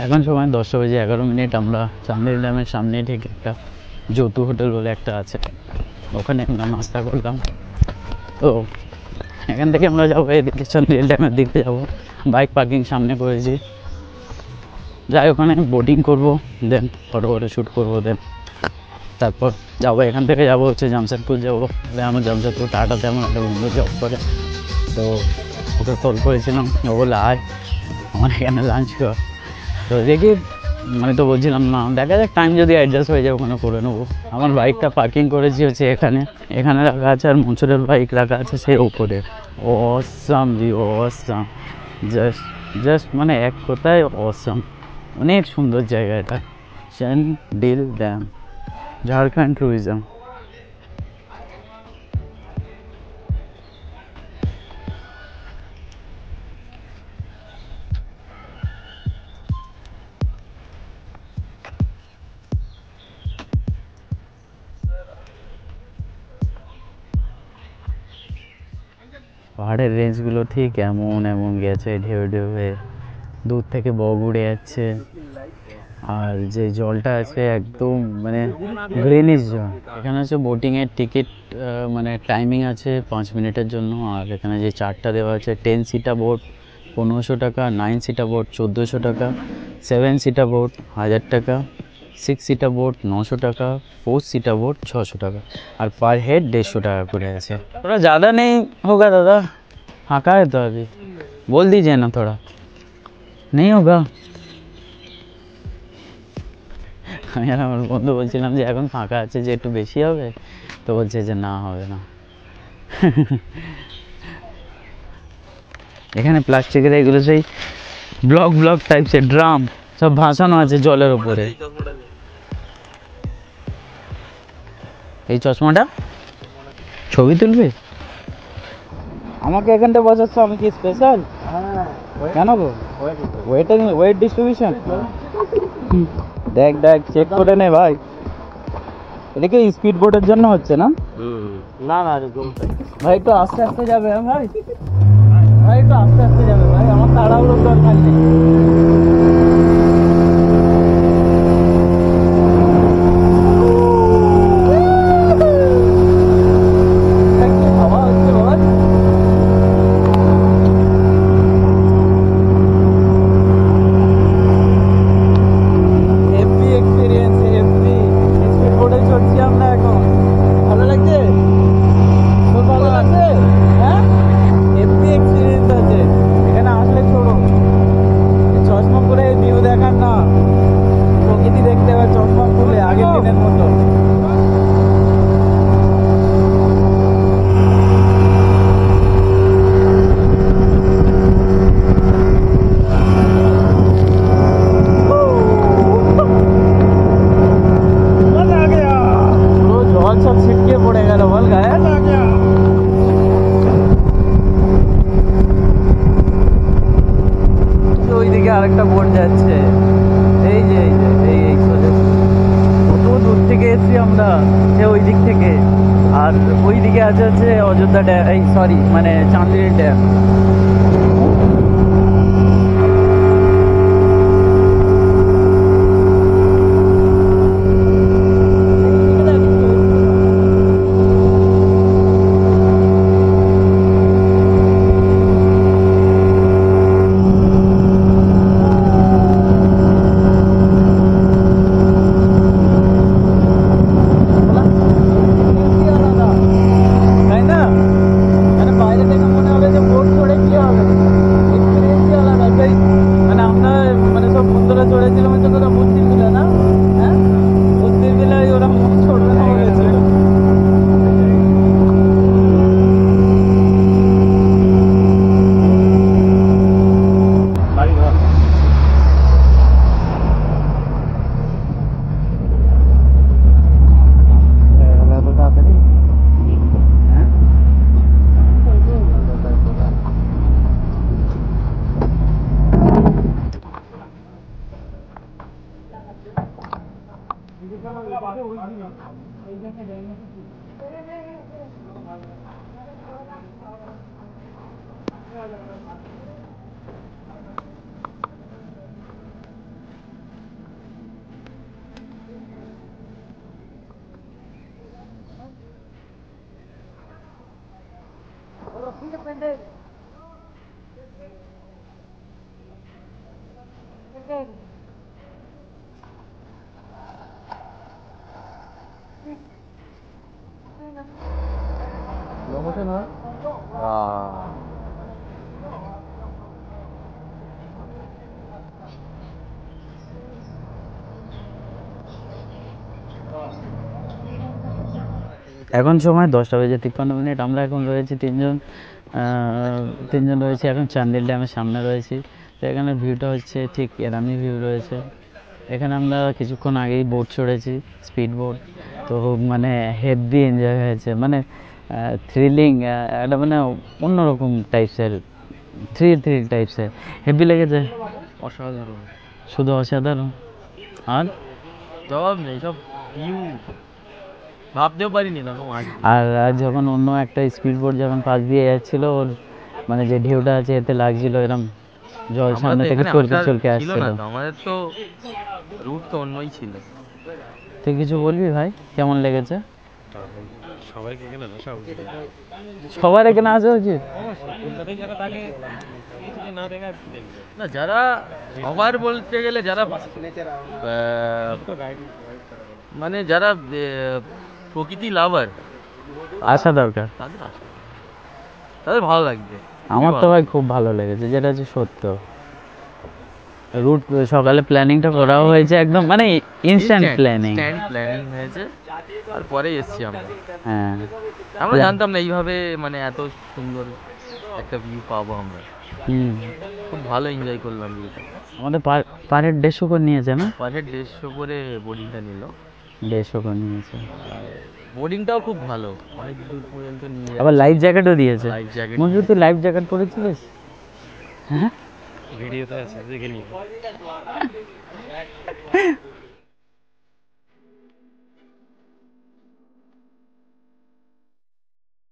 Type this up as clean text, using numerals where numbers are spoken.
এখন সময় 10টা বেজে 11 মিনিট। আমরা চান্দেরি ড্যামের সামনে ঠিক একটা জ্যোতু হোটেল বলে একটা আছে, ওখানে আমরা নাস্তা করলাম। তো এখান থেকে আমরা যাবো এদিকে চান্দেরি ড্যামের দিকে যাবো। বাইক পার্কিং সামনে করেছি, যাই ওখানে বোটিং করবো, দেন ফটো শ্যুট করবো, দেন তারপর যাবো। এখান থেকে যাবো হচ্ছে জামশেদপুর যাবো। আমার জামশেদপুর টাটাতে আমার একটা বন্ধু জব করে, তো ওকে কল করেছিলাম, ও বলে আয় আমার এখানে লাঞ্চ কর। তো দেখি, মানে তো বলছিলাম না, দেখা যাক টাইম যদি অ্যাডজাস্ট হয়ে যায় ওখানে করে নেবো। আমার বাইকটা পার্কিং করেছি হচ্ছে এখানে রাখা আছে, আর মনসুরের বাইক রাখা আছে সেই ওপরে। অসাম ভিউ, অসাম, জাস্ট মানে এক কথায় অসাম। অনেক সুন্দর জায়গা এটা, চান্দেরি ড্যাম, ঝাড়খণ্ড ট্যুরিজম। পাহাড়ের রেঞ্জগুলো ঠিক এমন গেছে ঢেউ ঢেউয়ে, দূর থেকে বগ উড়ে যাচ্ছে। আর যে জলটা আছে একদম মানে গ্রিনিশ জল। এখানে হচ্ছে বোটিংয়ের টিকিট, মানে টাইমিং আছে 5 মিনিটের জন্য। আর এখানে যে চার্টটা দেওয়া আছে, 10 সিটা বোট 1500 টাকা, 9 সিটা বোট 1400 টাকা, 7 সিটা বোট 1000 টাকা, 6 সিটা বোট 900 টাকা, 4 সিটা बोट 600 টাকা, আর पर हेड 150 টাকা করে আছে। थोड़ा ज़्यादा नहीं होगा दादा, फाँका है तो अभी बोल दीजिए ना, थोड़ा नहीं होगा। আমি আর আমার বন্ধু বলছিলাম যে এখন ফাঁকা আছে, যে একটু বেশি হবে, তো বলছে যে না হবে না। এখানে প্লাস্টিকের এগুলো সেই ব্লক টাইপসের ড্রাম সব ভাসানো আছে জলের উপরে। এই চশমাটা ছবি তুলবে, আমাকে এখানটা বসাচ্ছ, আমি কি স্পেশাল? কেন গো, ওয়েট ডিস্ট্রিবিউশন। দেখ চেক করে নে ভাই, এটা কি স্পিড বোটের জন্য হচ্ছে না? না ভাই একটু আস্তে আস্তে যাবে। ভাই একটু আস্তে আস্তে যাবে ভাই, আমার তাড়াহুড়োর দরকার নেই। আরেকটা বোট যাচ্ছে, এই যে কত দূর থেকে এসেছি আমরা, সে ওই দিক থেকে। আর ওই দিকে আছে হচ্ছে অযোধ্যা ড্যাম, এই সরি মানে চান্দেরি ড্যাম। এখন সময় 10:53। আমরা এখন রয়েছি তিনজন রয়েছি এখন চান্দিল ড্যামের সামনে রয়েছি। তো এখানে ভিউটা হচ্ছে ঠিক এরামি ভিউ রয়েছে। এখানে আমরা কিছুক্ষণ আগেই বোট চড়েছি, স্পিড বোট। তো মানে হেভি এনজয় হয়েছে, মানে থ্রিলিং, একটা মানে অন্যরকম টাইপসের থ্রিল টাইপসের হেভি লেগেছে। অসাধারণ, শুধু অসাধারণ, আর জবাব নেই, সব ভিউ ভাবতেও পারিনি না। আর যখন অন্য একটা স্পিড বোট যখন পাশ দিয়ে যাচ্ছিল, ওর মানে যে ঢেউটা আছে এতে লাগছিল এরকম জল সামনে থেকে চলকে আসছিল। আমাদের তো রুট তো অন্যই ছিল। তুই কিছু বলবি ভাই, কেমন লেগেছে? সবাইকে এখানে আসা উচিত, সবার এখানে আসা উচিত। যারা থাকে না, যারা সবার বলতে গেলে যারা মানে যারা প্রকৃতি লাভার আসা দরকার, তাদের ভালো লাগবে। আমার তো ভাই খুব ভালো লেগেছে, যেটা হচ্ছে সত্য। রুট সকালে প্ল্যানিংটা করাও হয়েছে, একদম মানে ইনস্ট্যান্ট প্ল্যানিং হয়েছে, আর পরে এসছি আমরা। হ্যাঁ, আমরা জানতাম না এইভাবে মানে এত সুন্দর একটা ভিউ পাবো আমরা। খুব ভালো এনজয় করলাম ভিউটা। আমাদের পার হেড 150 করে নিয়েছে না? পার হেড 150 করে বোর্ডিংটা নিল। 150 করে নিয়েছে। বোর্ডিংটাও খুব ভালো, অনেক দূর পর্যন্ত নিয়ে আবার লাইফ জ্যাকেটও দিয়েছে। লাইফ জ্যাকেট, মঞ্জু তুই লাইফ জ্যাকেট পরেছিলিস? হ্যাঁ, ভিডিওতে আছে, দেখে নিই।